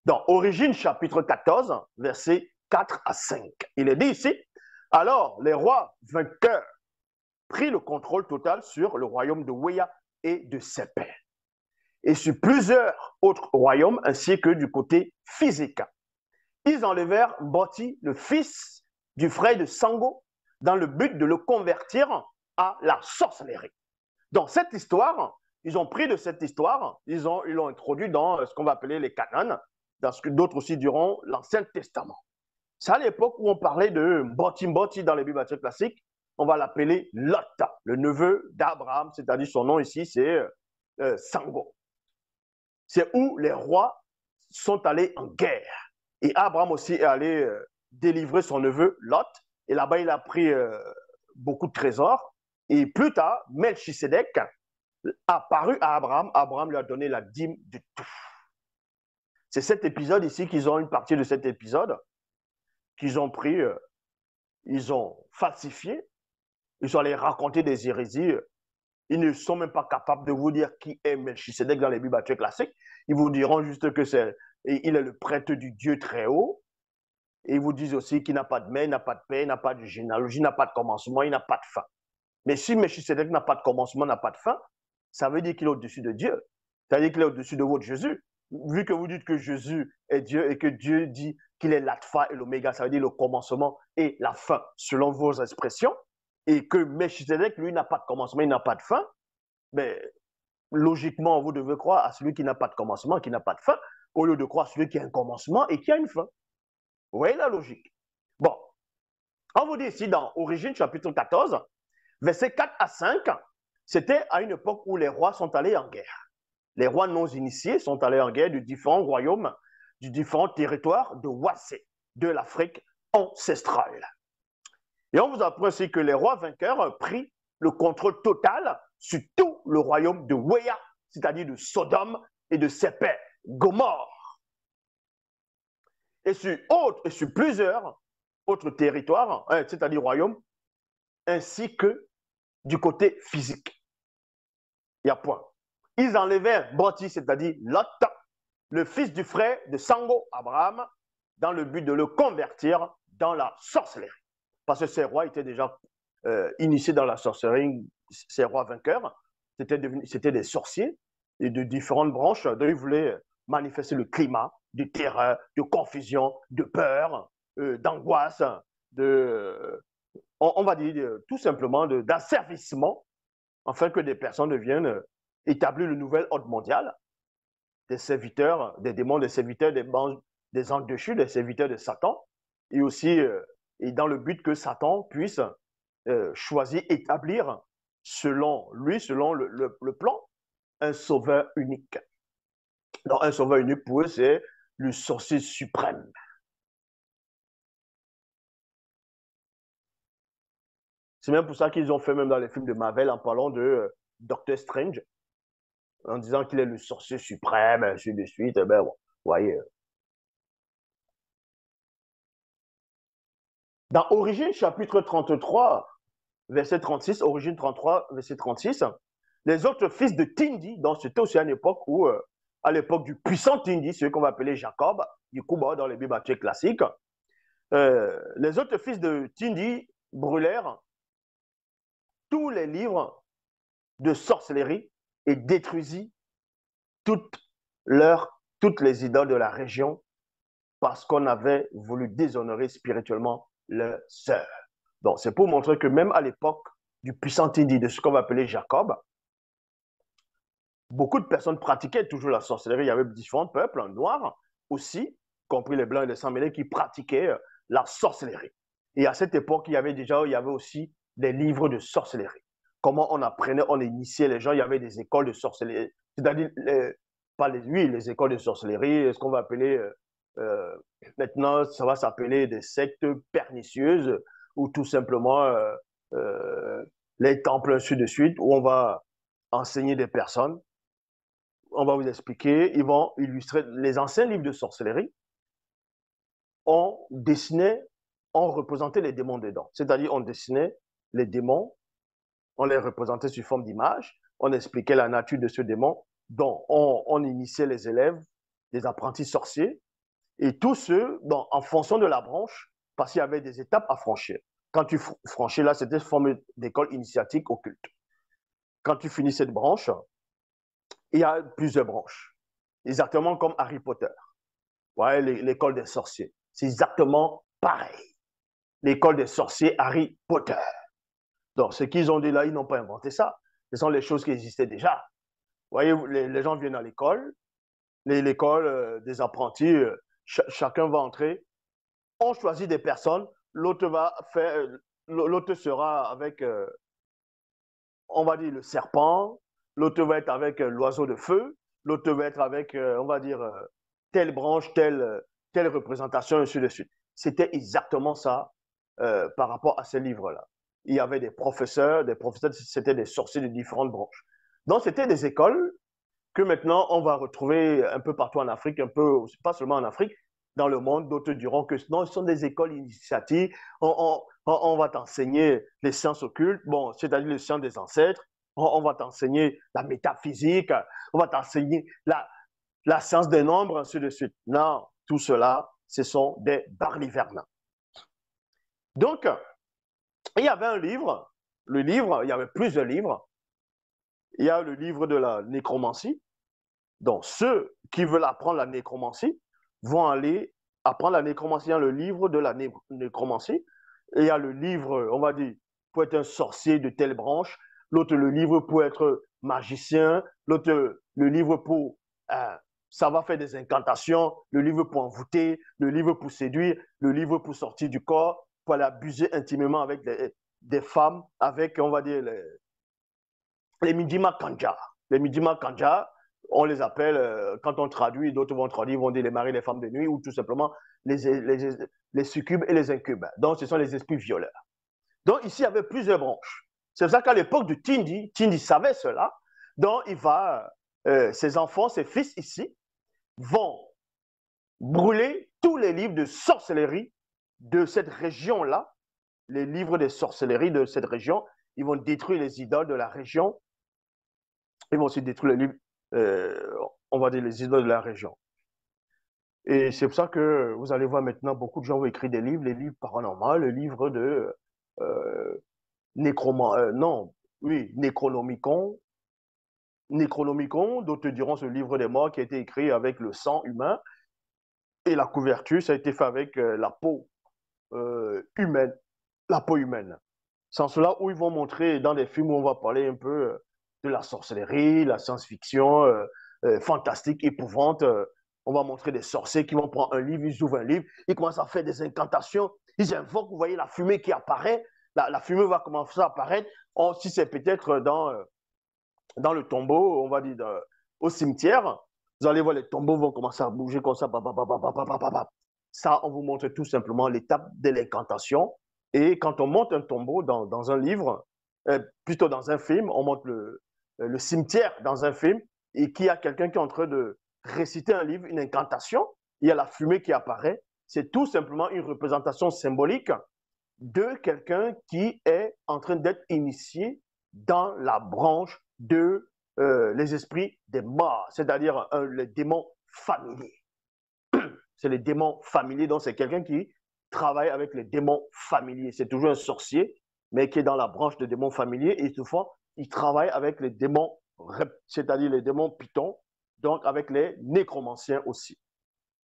Dans Origine, chapitre 14, versets 4 à 5. Il est dit ici, alors les rois vainqueurs prirent le contrôle total sur le royaume de Wea et de ses pères, et sur plusieurs autres royaumes, ainsi que du côté physique. Ils enlevèrent Boti, le fils du frère de Sango, dans le but de le convertir à la sorcellerie. Dans cette histoire, ils ont pris de cette histoire, ils l'ont introduit dans ce qu'on va appeler les canons, dans ce que d'autres aussi diront l'Ancien Testament. C'est à l'époque où on parlait de Mboti dans les Bibles classiques, on va l'appeler Lot, le neveu d'Abraham, c'est-à-dire son nom ici, c'est Sango. C'est où les rois sont allés en guerre. Et Abraham aussi est allé délivrer son neveu Lot. Et là-bas, il a pris beaucoup de trésors. Et plus tard, Melchisedec apparu à Abraham. Abraham lui a donné la dîme de tout. C'est cet épisode ici qu'ils ont une partie de cet épisode qu'ils ont pris, ils ont falsifié, ils sont allés raconter des hérésies. Ils ne sont même pas capables de vous dire qui est Melchisedec dans les Bibles classiques. Ils vous diront juste que il est le prêtre du Dieu très haut. Et ils vous disent aussi qu'il n'a pas de mère, il n'a pas de père, il n'a pas de généalogie, il n'a pas de commencement, il n'a pas de fin. Mais si Melchisedec n'a pas de commencement, n'a pas de fin, ça veut dire qu'il est au-dessus de Dieu. Ça veut dire qu'il est au-dessus de votre Jésus. Vu que vous dites que Jésus est Dieu et que Dieu dit qu'il est l'alpha et l'oméga, ça veut dire le commencement et la fin, selon vos expressions, et que Melchisedec, lui, n'a pas de commencement, il n'a pas de fin, mais logiquement, vous devez croire à celui qui n'a pas de commencement, qui n'a pas de fin, au lieu de croire à celui qui a un commencement et qui a une fin. Vous voyez la logique? Bon, on vous dit ici dans Origine, chapitre 14, versets 4 à 5, c'était à une époque où les rois sont allés en guerre. Les rois non initiés sont allés en guerre de différents royaumes, du différents territoires de Wassé, de l'Afrique ancestrale. Et on vous apprend aussi que les rois vainqueurs prirent le contrôle total sur tout le royaume de Wea, c'est-à-dire de Sodome et de ses pères, Gomorre. Et sur plusieurs autres territoires, c'est-à-dire royaumes, ainsi que du côté physique. Il y a point. Ils enlevèrent Boti, c'est-à-dire Lot, le fils du frère de Sango, Abraham, dans le but de le convertir dans la sorcellerie. Parce que ces rois étaient déjà initiés dans la sorcellerie, ces rois vainqueurs, c'était des sorciers et de différentes branches, dont ils voulaient manifester le climat de terreur, de confusion, de peur, d'angoisse, on va dire tout simplement d'asservissement, afin que des personnes deviennent établir le nouvel ordre mondial, des serviteurs, des démons, des serviteurs des anges déchus, des serviteurs de Satan, et aussi et dans le but que Satan puisse choisir, établir selon lui, selon le plan, un sauveur unique. Donc un sauveur unique pour eux, c'est le sorcier suprême. C'est même pour ça qu'ils ont fait même dans les films de Marvel en parlant de Doctor Strange, en disant qu'il est le sorcier suprême, ainsi de suite. Ben, bon, vous voyez. Dans Origine, chapitre 33, verset 36, Origine 33, verset 36, les autres fils de Tindi, donc c'était aussi à une époque où, à l'époque du puissant Tindi, celui qu'on va appeler Jacob, du coup, dans les Bibles classiques, les autres fils de Tindi brûlèrent tous les livres de sorcellerie et détruisit toutes les idoles de la région parce qu'on avait voulu déshonorer spirituellement leur sœur. Donc, c'est pour montrer que même à l'époque du puissant Tindi, de ce qu'on va appeler Jacob, beaucoup de personnes pratiquaient toujours la sorcellerie. Il y avait différents peuples noirs aussi, compris les blancs et les sans-mêlés, qui pratiquaient la sorcellerie. Et à cette époque, il y avait aussi des livres de sorcellerie. Comment on apprenait, on initiait les gens, il y avait des écoles de sorcellerie, c'est-à-dire, les écoles de sorcellerie, ce qu'on va appeler, maintenant, ça va s'appeler des sectes pernicieuses, ou tout simplement les temples, ainsi de suite, où on va enseigner des personnes, on va vous expliquer, ils vont illustrer les anciens livres de sorcellerie, on dessinait, on représentait les démons dedans, c'est-à-dire on dessinait les démons, on les représentait sous forme d'image, on expliquait la nature de ce démon, dont on initiait les élèves, les apprentis sorciers, Et tous ceux, bon, en fonction de la branche, parce qu'il y avait des étapes à franchir. Quand tu franchis là, c'était une forme d'école initiatique occulte. Quand tu finis cette branche, il y a plusieurs branches. Exactement comme Harry Potter. Ouais, l'école des sorciers. C'est exactement pareil. L'école des sorciers Harry Potter. Donc, ce qu'ils ont dit là, ils n'ont pas inventé ça. Ce sont les choses qui existaient déjà. Vous voyez, les gens viennent à l'école, l'école des apprentis, chacun va entrer. On choisit des personnes, l'autre va faire, l'autre sera avec, on va dire, le serpent, l'autre va être avec l'oiseau de feu, l'autre va être avec, on va dire, telle branche, telle représentation, ainsi de suite. C'était exactement ça par rapport à ces livres-là. Il y avait des professeurs, c'était des sorciers de différentes branches. Donc, c'était des écoles que maintenant, on va retrouver un peu partout en Afrique, un peu, pas seulement en Afrique, dans le monde. D'autres diront que non, ce sont des écoles initiatiques. On va t'enseigner les sciences occultes, bon, c'est-à-dire les sciences des ancêtres. On va t'enseigner la métaphysique. On va t'enseigner la science des nombres, ainsi de suite. Non, tout cela, ce sont des barlivernants. Donc, il y avait un livre. Le livre, il y avait plusieurs livres. Il y a le livre de la nécromancie. Donc, ceux qui veulent apprendre la nécromancie vont aller apprendre la nécromancie dans le livre de la nécromancie. Et il y a le livre, on va dire, pour être un sorcier de telle branche, l'autre le livre pour être magicien, l'autre le livre pour savoir faire des incantations, le livre pour envoûter, le livre pour séduire, le livre pour sortir du corps, pour aller abuser intimement avec des femmes, avec, on va dire, les Midima Kanja. Les Midima Kanja, on les appelle, quand on traduit, d'autres vont traduire, vont dire les maris, les femmes de nuit, ou tout simplement les succubes et les incubes. Donc, ce sont les esprits violeurs. Donc, ici, il y avait plusieurs branches. C'est pour ça qu'à l'époque de Tindi, Tindi savait cela. Donc, ses enfants, ses fils ici, vont brûler tous les livres de sorcellerie de cette région-là, les livres de sorcellerie de cette région. Ils vont détruire les idoles de la région. Ils vont aussi détruire les livres, on va dire les idoles de la région. Et c'est pour ça que vous allez voir maintenant, beaucoup de gens ont écrit des livres, les livres paranormaux, le livre de Necronomicon. Necronomicon, d'autres diront ce livre des morts qui a été écrit avec le sang humain. Et la couverture, ça a été fait avec la peau humaine. La peau humaine. C'est cela où ils vont montrer dans des films où on va parler un peu de la sorcellerie, la science-fiction, fantastique, épouvante. On va montrer des sorciers qui vont prendre un livre, ils ouvrent un livre, ils commencent à faire des incantations, ils invoquent, vous voyez la fumée qui apparaît, la fumée va commencer à apparaître. Si c'est peut-être dans le tombeau, on va dire au cimetière, vous allez voir les tombeaux vont commencer à bouger comme ça. Ça, on vous montre tout simplement l'étape de l'incantation. Et quand on monte un tombeau dans un livre, plutôt dans un film, on monte le cimetière dans un film et qu'il y a quelqu'un qui est en train de réciter un livre, une incantation, il y a la fumée qui apparaît. C'est tout simplement une représentation symbolique de quelqu'un qui est en train d'être initié dans la branche de les esprits des morts, c'est-à-dire les démons familiers. C'est les démons familiers, donc c'est quelqu'un qui travaille avec les démons familiers. C'est toujours un sorcier, mais qui est dans la branche de démons familiers, et souvent, il travaille avec les démons, c'est-à-dire les démons pitons, donc avec les nécromanciens aussi.